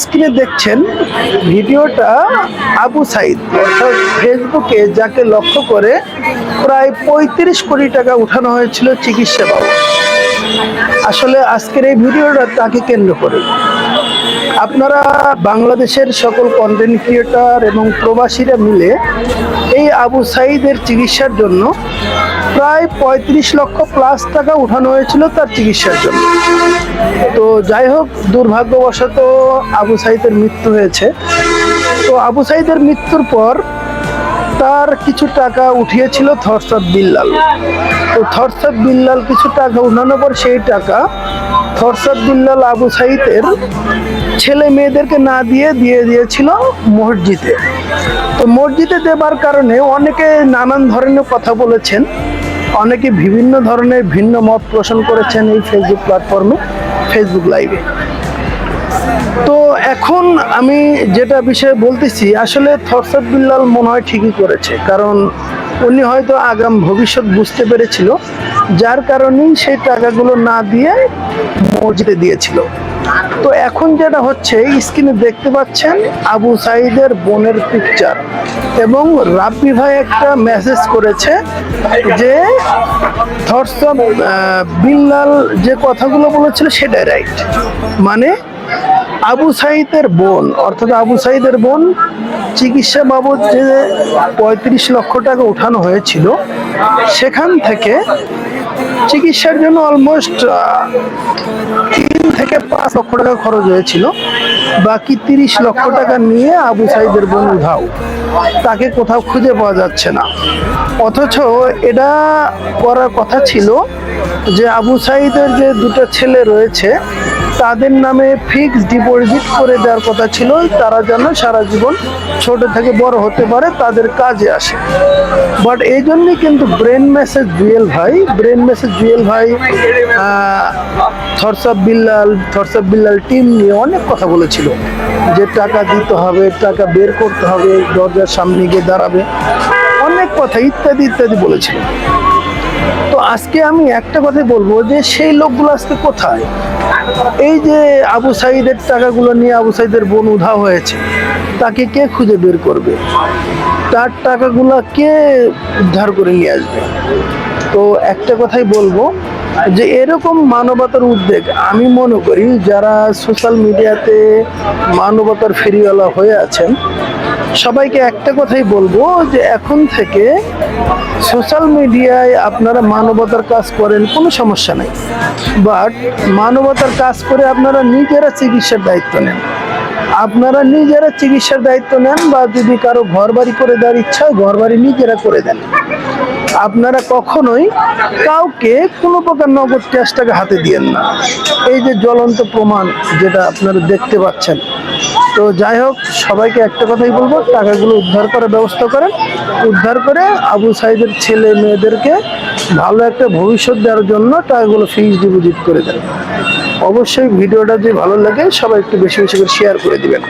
স্ক্রিনে দেখছেন ভিডিওটা আবু সাইদ অর্থাৎ ফেসবুকে যাকে লক্ষ্য করে প্রায় ৩৫ কোটি টাকা উঠানো হয়েছিল চিকিৎসা বাবদ। আসলে আজকের এই ভিডিওটা তাকে কেন্দ্র করে। আপনারা বাংলাদেশের সকল কন্টেন্ট ক্রিয়েটর এবং প্রবাসীরা মিলে এই আবু সাইদের চিকিৎসার জন্য প্রায় ৩৫ লক্ষ প্লাস টাকা উঠানো হয়েছিল তার চিকিৎসার জন্য। তো যাই হোক, দুর্ভাগ্যবশত আবু সাইদের মৃত্যু হয়েছে। তো আবু সাইদের মৃত্যুর পর তার কিছু টাকা উঠিয়েছিল থরসাদ বিল্লাল। তো থরসাদ বিল্লাল কিছু টাকা উঠানোর পর সেই টাকা থরসাদ বিল্লাল আবু সাইদের ছেলে মেয়েদেরকে না দিয়ে দিয়েছিল মসজিদে। তো মসজিদে দেবার কারণে অনেকে নানান ধরনের কথা বলেছেন, অনেকে বিভিন্ন ধরনের ভিন্ন মত পোষণ করেছেন এই ফেসবুক প্ল্যাটফর্মে, ফেসবুক লাইভে। তো এখন আমি যেটা বিষয়ে বলতেছি, আসলে থরসাদ বিল্লাল মনে হয় ঠিকই করেছে, কারণ উনি হয়তো আগাম ভবিষ্যৎ বুঝতে পেরেছিল, যার কারণেই সেই টাকাগুলো না দিয়ে মসজিদে দিয়েছিল। তো এখন যেটা হচ্ছে, স্ক্রিনে দেখতে পাচ্ছেন আবু সাইদের বোনের পিকচার, এবং রাব্বি ভাই একটা মেসেজ করেছে যে থরসাদ বিল্লাল যে কথাগুলো বলেছিল সেটাই রাইট। মানে আবু সাইদের বোন অর্থাৎ আবু সাইদের বোন চিকিৎসা বাবদ যে ৩৫ লক্ষ টাকা উঠানো হয়েছিল, সেখান থেকে চিকিৎসার জন্য অলমোস্ট ৩ থেকে ৫ লক্ষ টাকা খরচ হয়েছিল। বাকি ৩০ লক্ষ টাকা নিয়ে আবু সাইদের বোন উধাও, তাকে কোথাও খুঁজে পাওয়া যাচ্ছে না। অথচ এটা করার কথা ছিল যে আবু সাইদের যে দুটো ছেলে রয়েছে তাদের নামে ফিক্সড ডিপোজিট করে দেওয়ার কথা ছিল, তারা যেন সারা জীবন ছোট থেকে বড় হতে পারে, তাদের কাজে আসে। বাট এই জন্যই কিন্তু ব্রেন মেসেজ জুয়েল ভাই থরসাদ বিল্লাল টিম নিয়ে অনেক কথা বলেছিল যে টাকা দিতে হবে, টাকা বের করতে হবে, দরজার সামনে গিয়ে দাঁড়াবে, অনেক কথা ইত্যাদি বলেছিল। তো আজকে আমি একটা কথাই বলবো যে সেই লোকগুলো আজকে কোথায়? এই যে আবু সাইদের টাকাগুলো নিয়ে আবু সাইদের বোন উধাও হয়েছে, তাকে কে খুঁজে বের করবে? তার টাকাগুলো কে উদ্ধার করে নিয়ে আসবে? তো একটা কথাই বলবো যে এরকম মানবতার উদ্যোগ আমি মনে করি যারা সোশ্যাল মিডিয়াতে মানবতার ফেরিওয়ালা হয়ে আছেন, সবাইকে একটা কথাই বলবো যে এখন থেকে সোশ্যাল মিডিয়ায় আপনারা মানবতার কাজ করেন, কোনো সমস্যা নেই, বাট মানবতার কাজ করে আপনারা নিজেরা চিকিৎসার দায়িত্ব নেন। বা যদি কারো ঘর বাড়ি করে দেওয়ার ইচ্ছা হয়, ঘর বাড়ি নিজেরা করে দেন। আপনারা কখনোই কাউকে কোনো প্রকার নগদ ক্যাশ টাকা হাতে দিয়েন না। এই যে জ্বলন্ত প্রমাণ যেটা আপনারা দেখতে পাচ্ছেন। তো যাই হোক, সবাইকে একটা কথাই বলবো, টাকাগুলো উদ্ধার করার ব্যবস্থা করেন, উদ্ধার করে আবু সাইদের ছেলে মেয়েদেরকে ভালো একটা ভবিষ্যৎ দেওয়ার জন্য টাকাগুলো ফিক্সড ডিপোজিট করে দেন। অবশ্যই ভিডিওটা যদি ভালো লাগে সবাই একটু বেশি করে শেয়ার করে দিবেন।